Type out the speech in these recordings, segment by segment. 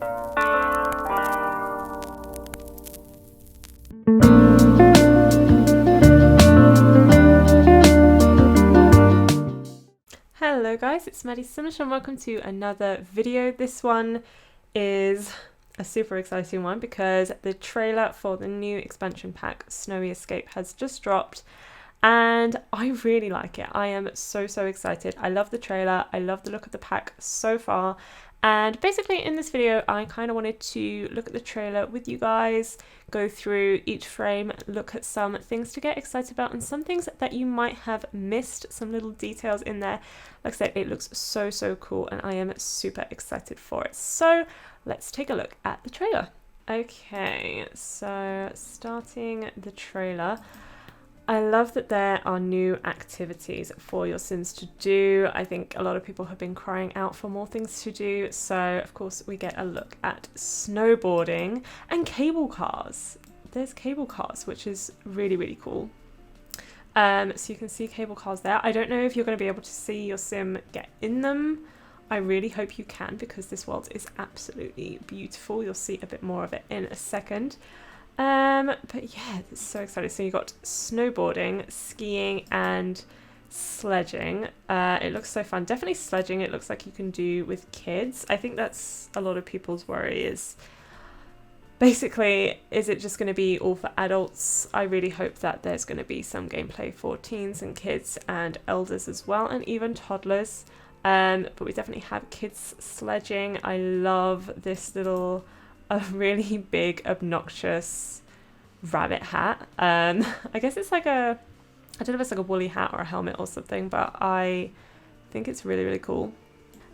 Hello guys, it's Maddie Simlish and welcome to another video. This one is a super exciting one because the trailer for the new expansion pack Snowy Escape has just dropped and I really like it. I am so excited. I love the trailer, I love the look of the pack so far, and basically in this video I kind of wanted to look at the trailer with you guys, go through each frame, look at some things to get excited about and some things that you might have missed, some little details in there. Like I said, it looks so cool and I am super excited for it. So let's take a look at the trailer. Okay, so starting the trailer, I love that there are new activities for your Sims to do. I think a lot of people have been crying out for more things to do. So of course we get a look at snowboarding and cable cars. There's cable cars, which is really cool. So you can see cable cars there. I don't know if you're going to be able to see your Sim get in them. I really hope you can because this world is absolutely beautiful. You'll see a bit more of it in a second. But yeah, it's so exciting. So you got snowboarding, skiing and sledging. It looks so fun. Definitely sledging it looks like you can do with kids. I think that's a lot of people's worry is basically, is it just going to be all for adults? I really hope that there's going to be some gameplay for teens and kids and elders as well, and even toddlers. But we definitely have kids sledging. I love this little, really big, obnoxious rabbit hat. I guess it's like a, I don't know if it's like a woolly hat or a helmet or something, but I think it's really cool.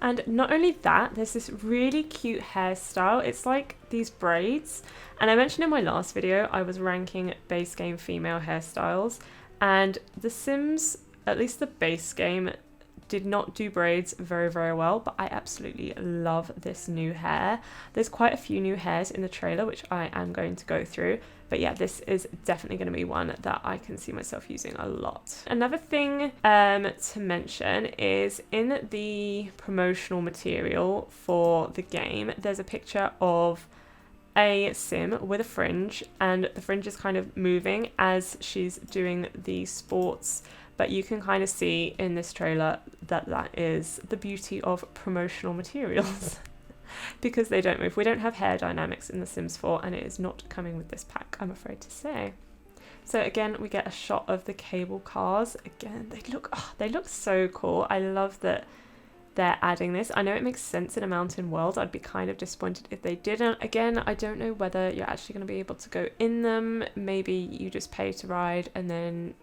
And not only that, there's this really cute hairstyle. It's like these braids. And I mentioned in my last video, I was ranking base game female hairstyles. And The Sims, at least the base game, did not do braids very well. But I absolutely love this new hair. There's quite a few new hairs in the trailer, which I am going to go through. But yeah, this is definitely going to be one that I can see myself using a lot. Another thing to mention is in the promotional material for the game, there's a picture of a Sim with a fringe, and the fringe is kind of moving as she's doing the sports. But you can kind of see in this trailer that that is the beauty of promotional materials. Because they don't move. We don't have hair dynamics in The Sims 4 and it is not coming with this pack, I'm afraid to say. So again, we get a shot of the cable cars. Again, they look so cool. I love that they're adding this. I know it makes sense in a mountain world. I'd be kind of disappointed if they didn't. Again, I don't know whether you're actually going to be able to go in them. Maybe you just pay to ride and then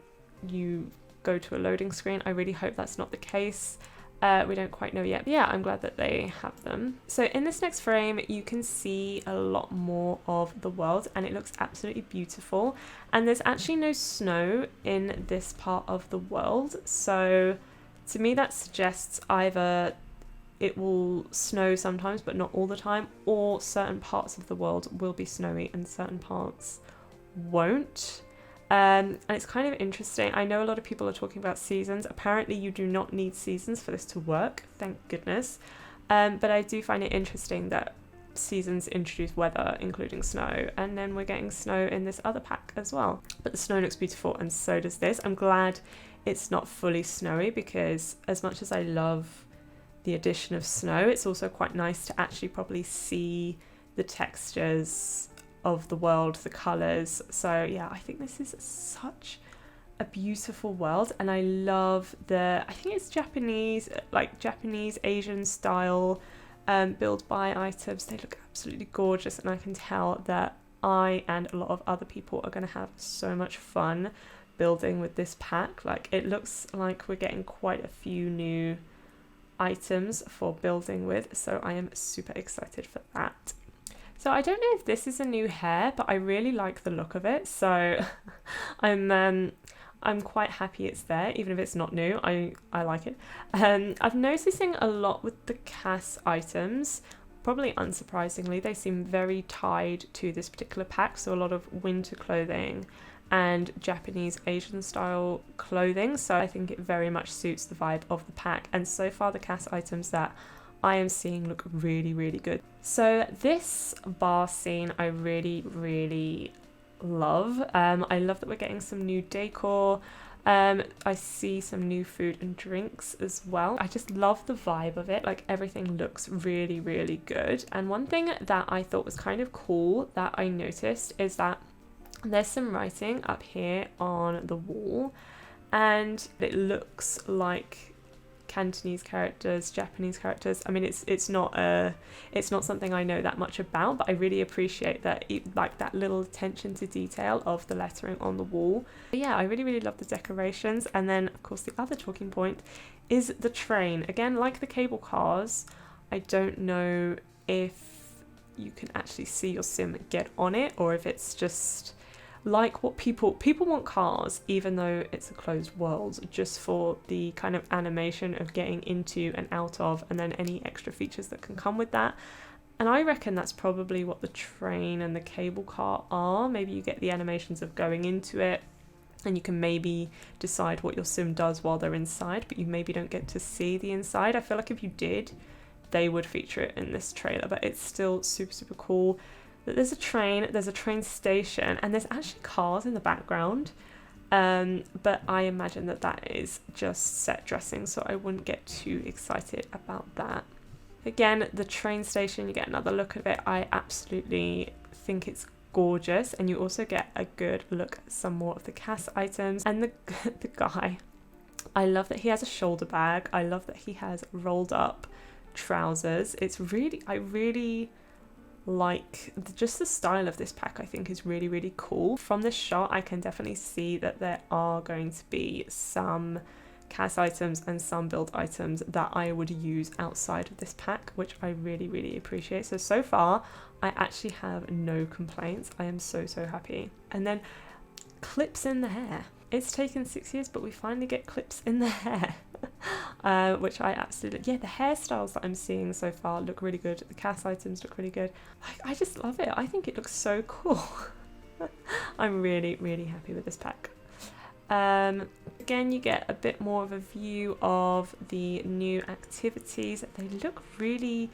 you go to a loading screen. I really hope that's not the case. We don't quite know yet, but yeah, I'm glad that they have them. So in this next frame, you can see a lot more of the world and it looks absolutely beautiful. And there's actually no snow in this part of the world. So to me, that suggests either it will snow sometimes, but not all the time, or certain parts of the world will be snowy and certain parts won't. And it's kind of interesting. I know a lot of people are talking about seasons. Apparently you do not need seasons for this to work, thank goodness. But I do find it interesting that seasons introduce weather, including snow, and then we're getting snow in this other pack as well. But the snow looks beautiful and so does this. I'm glad it's not fully snowy because as much as I love the addition of snow, it's also quite nice to actually probably see the textures of the world, the colours. So yeah, I think this is such a beautiful world and I love I think it's Japanese, like Japanese Asian style build buy items. They look absolutely gorgeous and I can tell that I and a lot of other people are going to have so much fun building with this pack. Like it looks like we're getting quite a few new items for building with, so I am super excited for that. So I don't know if this is a new hair, but I really like the look of it. So I'm quite happy it's there, even if it's not new. I like it. I'm noticing a lot with the CAS items. Probably unsurprisingly, they seem very tied to this particular pack. So a lot of winter clothing and Japanese Asian style clothing. So I think it very much suits the vibe of the pack. And so far the CAS items that I am seeing look really, really good. So this bar scene I really, really love. I love that we're getting some new decor. I see some new food and drinks as well. I just love the vibe of it. Like, everything looks really, really good. And one thing that I thought was kind of cool that I noticed is that there's some writing up here on the wall, and it looks like Cantonese characters, Japanese characters. I mean, it's not something I know that much about, but I really appreciate that, like, that little attention to detail of the lettering on the wall. But yeah, I really, really love the decorations. And then, of course, the other talking point is the train. Again, like the cable cars, I don't know if you can actually see your sim get on it, or if it's just like what people want cars, even though it's a closed world, just for the kind of animation of getting into and out of, and then any extra features that can come with that. And I reckon that's probably what the train and the cable car are. Maybe you get the animations of going into it, and you can maybe decide what your sim does while they're inside, but you maybe don't get to see the inside. I feel like if you did, they would feature it in this trailer, but it's still super, super cool. There's a train station, and there's actually cars in the background, but I imagine that is just set dressing, so I wouldn't get too excited about that. Again, the train station, you get another look at it. I absolutely think it's gorgeous, and you also get a good look at some more of the cast items. And the guy, I love that he has a shoulder bag. I love that he has rolled up trousers. I really like just the style of this pack. I think is really, really cool. From this shot, I can definitely see that there are going to be some cast items and some build items that I would use outside of this pack, which I really, really appreciate. So far, I actually have no complaints. I am so, so happy. And then clips in the hair. It's taken 6 years, but we finally get clips in the hair. Which I absolutely, yeah, the hairstyles that I'm seeing so far look really good. The cast items look really good. I just love it. I think it looks so cool. I'm really, really happy with this pack. Again, you get a bit more of a view of the new activities. They look really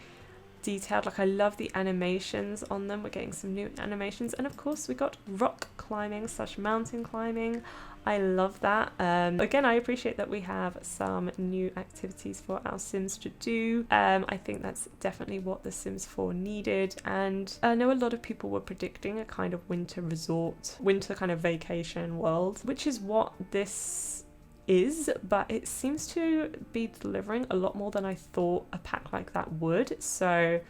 detailed. Like, I love the animations on them. We're getting some new animations, and of course we got rock climbing / mountain climbing. I love that. Again, I appreciate that we have some new activities for our Sims to do. I think that's definitely what the Sims 4 needed, and I know a lot of people were predicting a kind of winter resort, winter kind of vacation world, which is what this is, but it seems to be delivering a lot more than I thought a pack like that would. So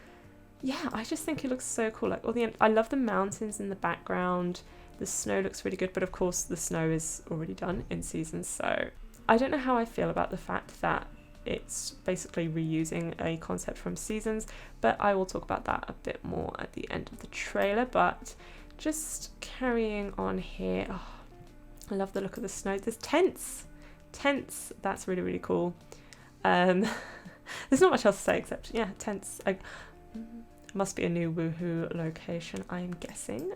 yeah, I just think it looks so cool. Like, I love the mountains in the background. The snow looks really good, but of course the snow is already done in Seasons, so I don't know how I feel about the fact that it's basically reusing a concept from Seasons, but I will talk about that a bit more at the end of the trailer. But just carrying on here, oh, I love the look of the snow. There's tents, that's really, really cool. There's not much else to say except, yeah, tents. Must be a new woohoo location, I'm guessing.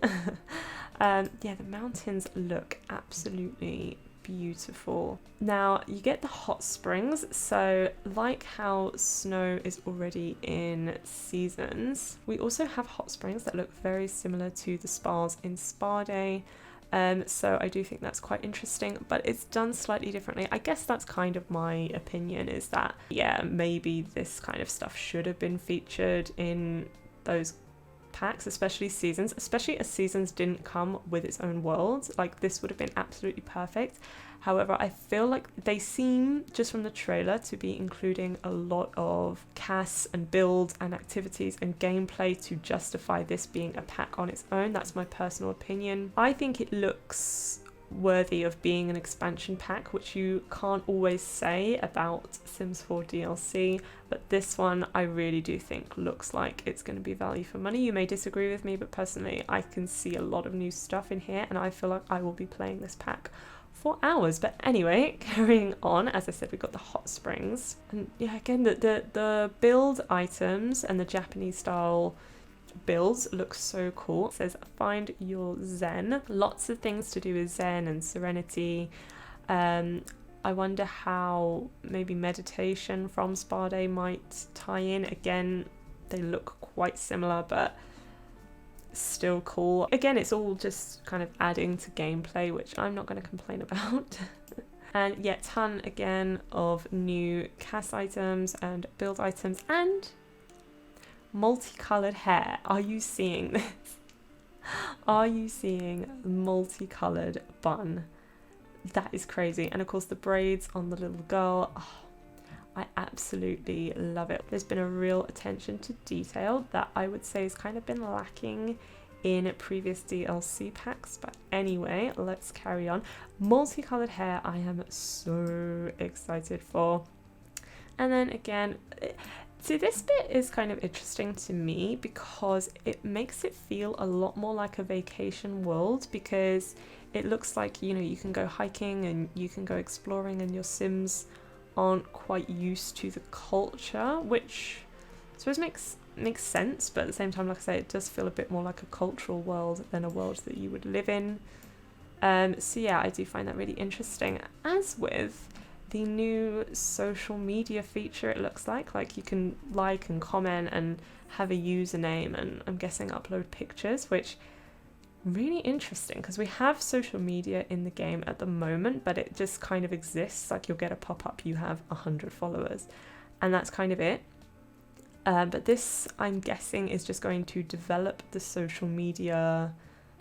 Yeah, the mountains look absolutely beautiful. Now, you get the hot springs. So like how snow is already in Seasons, we also have hot springs that look very similar to the spas in Spa Day. So I do think that's quite interesting, but it's done slightly differently. I guess that's kind of my opinion, is that, yeah, maybe this kind of stuff should have been featured in those packs, especially Seasons, especially as Seasons didn't come with its own world. Like, this would have been absolutely perfect. However, I feel like they seem, just from the trailer, to be including a lot of casts and builds and activities and gameplay to justify this being a pack on its own. That's my personal opinion. I think it looks worthy of being an expansion pack, which you can't always say about Sims 4 DLC, but this one I really do think looks like it's going to be value for money. You may disagree with me, but personally I can see a lot of new stuff in here, and I feel like I will be playing this pack for hours. But anyway, carrying on, as I said, we've got the hot springs, and yeah, again, the build items and the Japanese style builds look so cool. It says find your zen. Lots of things to do with zen and serenity. I wonder how maybe meditation from Spa Day might tie in. Again, they look quite similar, but still cool. Again, it's all just kind of adding to gameplay, which I'm not going to complain about. And yet ton again of new cast items and build items and multicolored hair. Are you seeing this? Are you seeing multicolored bun? That is crazy. And of course the braids on the little girl. Oh, I absolutely love it. There's been a real attention to detail that I would say has kind of been lacking in previous DLC packs, but anyway, let's carry on. Multicolored hair, I am so excited for. And then again, see, this bit is kind of interesting to me because it makes it feel a lot more like a vacation world, because it looks like, you know, you can go hiking and you can go exploring and your Sims aren't quite used to the culture, which I suppose makes sense, but at the same time, like I say, it does feel a bit more like a cultural world than a world that you would live in. So yeah, I do find that really interesting. As with the new social media feature, it looks like you can like and comment and have a username, and I'm guessing upload pictures, which really interesting because we have social media in the game at the moment, but it just kind of exists. Like you'll get a pop-up, you have 100 followers, and that's kind of it. But this, I'm guessing, is just going to develop the social media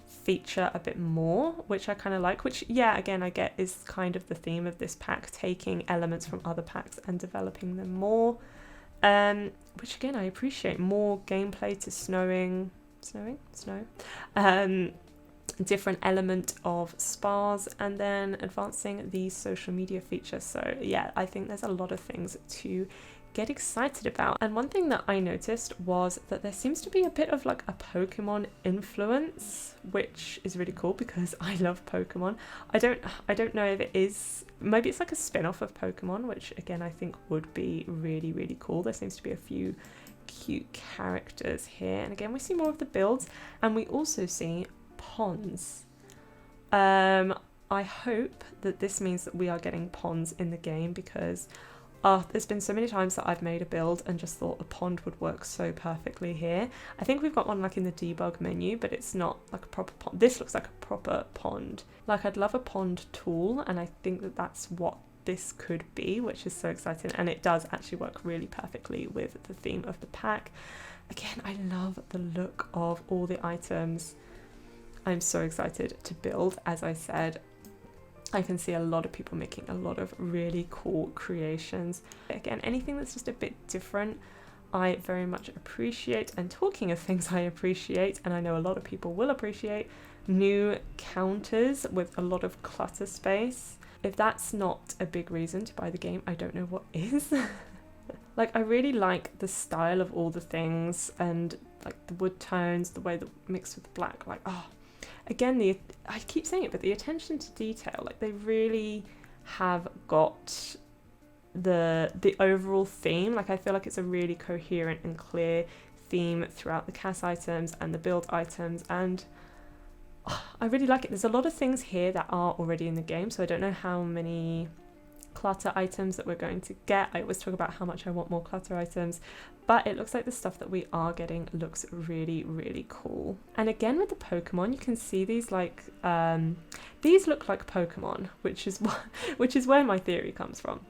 feature a bit more, which I kind of like, which, yeah, again, I get is kind of the theme of this pack, taking elements from other packs and developing them more, which again, I appreciate. More gameplay to snow, different element of spas, and then advancing the social media feature. So yeah, I think there's a lot of things to get excited about. And one thing that I noticed was that there seems to be a bit of like a Pokemon influence, which is really cool because I love Pokemon. I don't know if it is, maybe it's like a spin-off of Pokemon, which again I think would be really, really cool. There seems to be a few cute characters here, and again we see more of the builds, and we also see ponds. I hope that this means that we are getting ponds in the game, because there's been so many times that I've made a build and just thought a pond would work so perfectly here. I think we've got one like in the debug menu, but it's not like a proper pond. This looks like a proper pond. Like, I'd love a pond tool, and I think that that's what this could be, which is so exciting, and it does actually work really perfectly with the theme of the pack. Again, I love the look of all the items. I'm so excited to build. As I said, I can see a lot of people making a lot of really cool creations. Again, anything that's just a bit different, I very much appreciate. And talking of things I appreciate, and I know a lot of people will appreciate, new counters with a lot of clutter space. If that's not a big reason to buy the game, I don't know what is. Like, I really like the style of all the things, and like the wood tones, the way that mixed with the black, like, oh, again, I keep saying it, but the attention to detail, like they really have got the overall theme. Like, I feel like it's a really coherent and clear theme throughout the cast items and the build items, and I really like it. There's a lot of things here that are already in the game, so I don't know how many clutter items that we're going to get. I always talk about how much I want more clutter items, but it looks like the stuff that we are getting looks really, really cool. And again, with the Pokemon, you can see these like these look like Pokemon, which is where my theory comes from.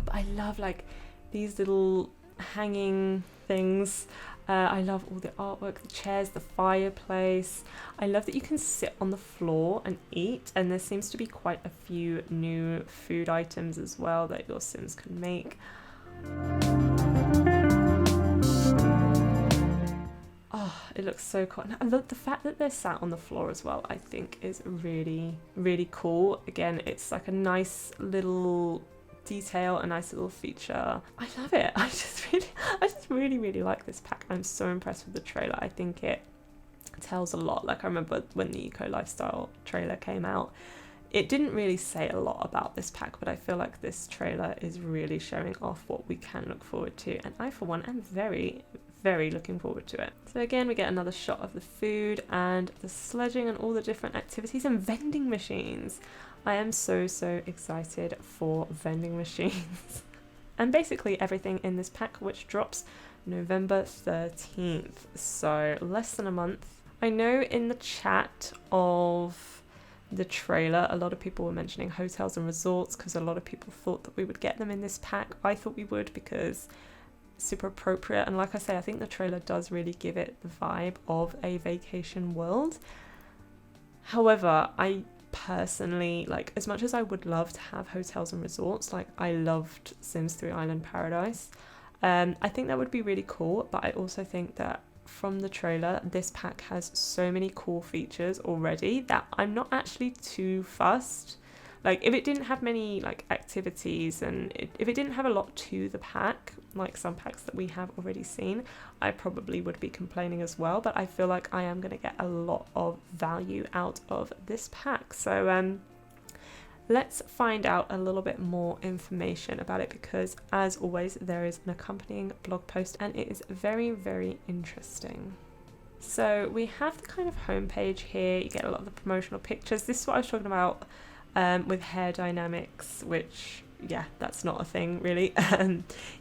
But I love like these little hanging things. I love all the artwork, the chairs, the fireplace. I love that you can sit on the floor and eat, and there seems to be quite a few new food items as well that your Sims can make. Oh, it looks so cool. And the fact that they're sat on the floor as well, I think is really, really cool. Again, it's like a nice little detail, a nice little feature. I love it. I just really, really like this pack. I'm so impressed with the trailer. I think it tells a lot. Like, I remember when the Eco Lifestyle trailer came out, it didn't really say a lot about this pack, but I feel like this trailer is really showing off what we can look forward to, and I for one am very, very looking forward to it. So again, we get another shot of the food and the sledging and all the different activities and vending machines. I am so, so excited for vending machines. And basically everything in this pack, which drops November 13th, so less than a month. I know in the chat of the trailer, a lot of people were mentioning hotels and resorts because a lot of people thought that we would get them in this pack. I thought we would because super appropriate, and like I say, I think the trailer does really give it the vibe of a vacation world. However, I personally, like, as much as I would love to have hotels and resorts, like I loved Sims 3 Island Paradise, I think that would be really cool, but I also think that from the trailer, this pack has so many cool features already that I'm not actually too fussed. Like, if it didn't have many like activities and if it didn't have a lot to the pack, like some packs that we have already seen, I probably would be complaining as well. But I feel like I am going to get a lot of value out of this pack. So let's find out a little bit more information about it, because as always, there is an accompanying blog post and it is very, very interesting. So we have the kind of homepage here. You get a lot of the promotional pictures. This is what I was talking about with hair dynamics, which, yeah, that's not a thing really.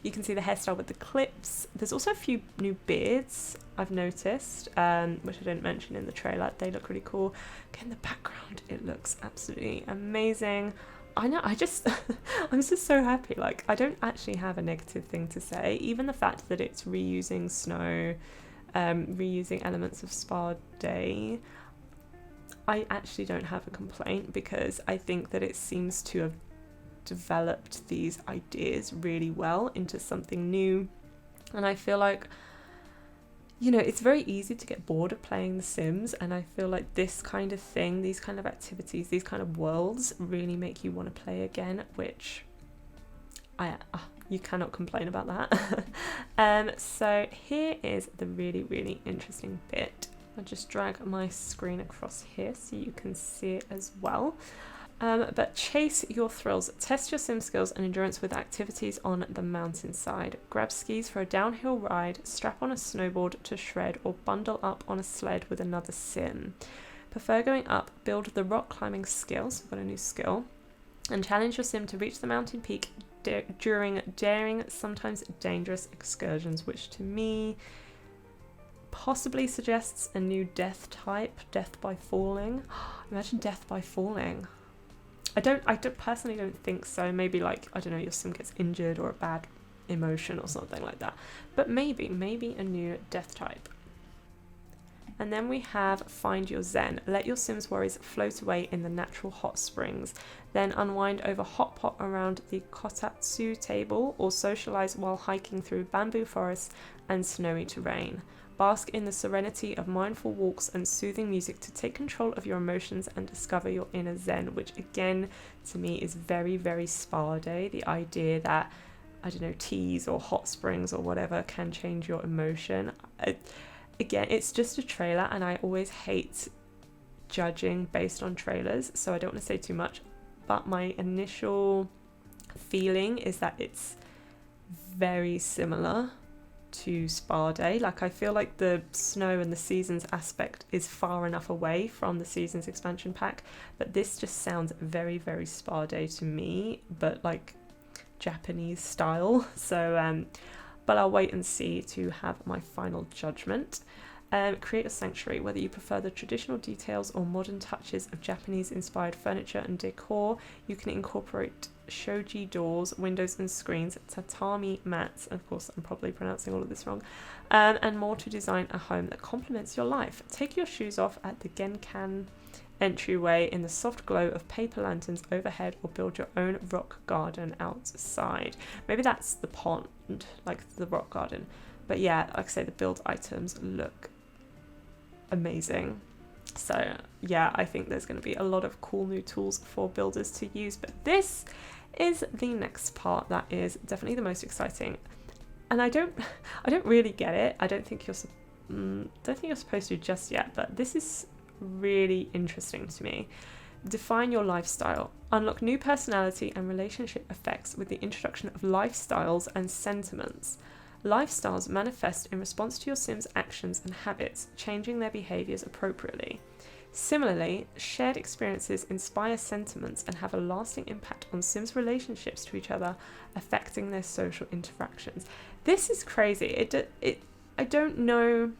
You can see the hairstyle with the clips. There's also a few new beards I've noticed, which I didn't mention in the trailer. They look really cool. Again, the background, it looks absolutely amazing. I know, I'm just so happy. Like, I don't actually have a negative thing to say. Even the fact that it's reusing snow, reusing elements of Spa Day, I actually don't have a complaint, because I think that it seems to have developed these ideas really well into something new. And I feel like, you know, it's very easy to get bored of playing The Sims, and I feel like this kind of thing, these kind of activities, these kind of worlds really make you want to play again, which you cannot complain about that. So here is the really, really interesting bit. I'll just drag my screen across here so you can see it as well. But chase your thrills. Test your sim skills and endurance with activities on the mountainside. Grab skis for a downhill ride, strap on a snowboard to shred, or bundle up on a sled with another sim. Prefer going up, build the rock climbing skill, so we've got a new skill, and challenge your sim to reach the mountain peak during daring, sometimes dangerous excursions, which to me possibly suggests a new death type, death by falling. Imagine death by falling. I don't personally don't think so. Maybe, like, I don't know, your sim gets injured or a bad emotion or something like that. But maybe a new death type. And then we have Find Your Zen. Let your sim's worries float away in the natural hot springs. Then unwind over hot pot around the kotatsu table, or socialize while hiking through bamboo forests and snowy terrain. Bask in the serenity of mindful walks and soothing music to take control of your emotions and discover your inner zen, which again, to me, is very, very Spa Day. The idea that, I don't know, teas or hot springs or whatever can change your emotion. Again, it's just a trailer, and I always hate judging based on trailers, so I don't want to say too much, but my initial feeling is that it's very similar to Spa Day. Like, I feel like the snow and the seasons aspect is far enough away from the seasons expansion pack, but this just sounds very, very Spa Day to me, but like Japanese style. So but I'll wait and see to have my final judgment. Create a sanctuary. Whether you prefer the traditional details or modern touches of Japanese inspired furniture and decor, you can incorporate shoji doors, windows and screens, tatami mats, of course I'm probably pronouncing all of this wrong, and more to design a home that complements your life. Take your shoes off at the Genkan entryway in the soft glow of paper lanterns overhead, or build your own rock garden outside. Maybe that's the pond, like the rock garden. But yeah, like I say, the build items look amazing. So yeah, I think there's going to be a lot of cool new tools for builders to use, but this is the next part that is definitely the most exciting. And I don't really get it. I don't think you're supposed to just yet, but this is really interesting to me. Define your lifestyle. Unlock new personality and relationship effects with the introduction of lifestyles and sentiments. Lifestyles manifest in response to your sim's actions and habits, changing their behaviours appropriately. Similarly, shared experiences inspire sentiments and have a lasting impact on Sims' relationships to each other, affecting their social interactions. This is crazy. I don't know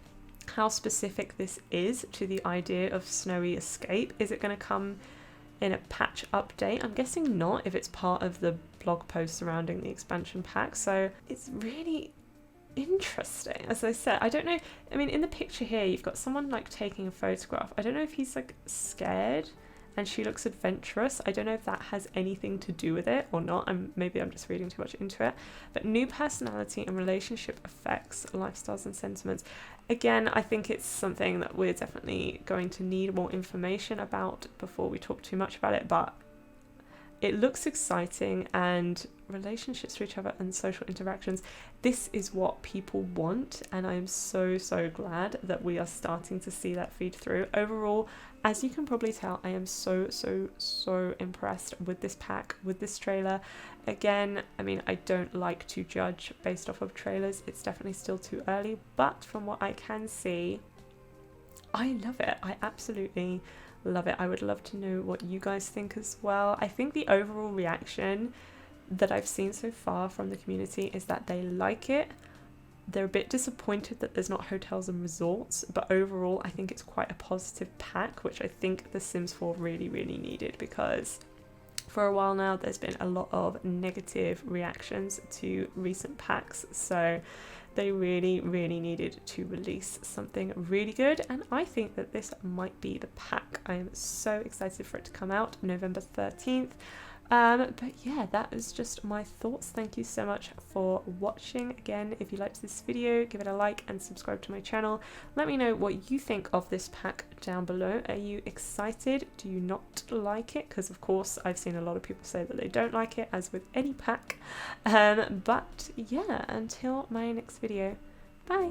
how specific this is to the idea of snowy escape. Is it going to come in a patch update? I'm guessing not, if it's part of the blog post surrounding the expansion pack. So it's really interesting. As I said, I don't know. I mean, in the picture here, you've got someone like taking a photograph. I don't know if he's like scared and she looks adventurous. I don't know if that has anything to do with it or not. Maybe I'm just reading too much into it. But new personality and relationship effects, lifestyles and sentiments. Again, I think it's something that we're definitely going to need more information about before we talk too much about it, but it looks exciting, and relationships to each other and social interactions, this is what people want, and I am so glad that we are starting to see that feed through. Overall, as you can probably tell, I am so impressed with this pack, with this trailer. Again, I mean, I don't like to judge based off of trailers, it's definitely still too early, but from what I can see, I love it. I absolutely love it. I would love to know what you guys think as well. I think the overall reaction that I've seen so far from the community is that they like it. They're a bit disappointed that there's not hotels and resorts, but overall I think it's quite a positive pack, which I think The Sims 4 really needed, because for a while now there's been a lot of negative reactions to recent packs, so they really needed to release something really good, and I think that this might be the pack. I am so excited for it to come out November 13th. But yeah, that is just my thoughts. Thank you so much for watching. Again, if you liked this video, give it a like and subscribe to my channel. Let me know what you think of this pack down below. Are you excited? Do you not like it? Because of course I've seen a lot of people say that they don't like it, as with any pack. But yeah, until my next video, bye.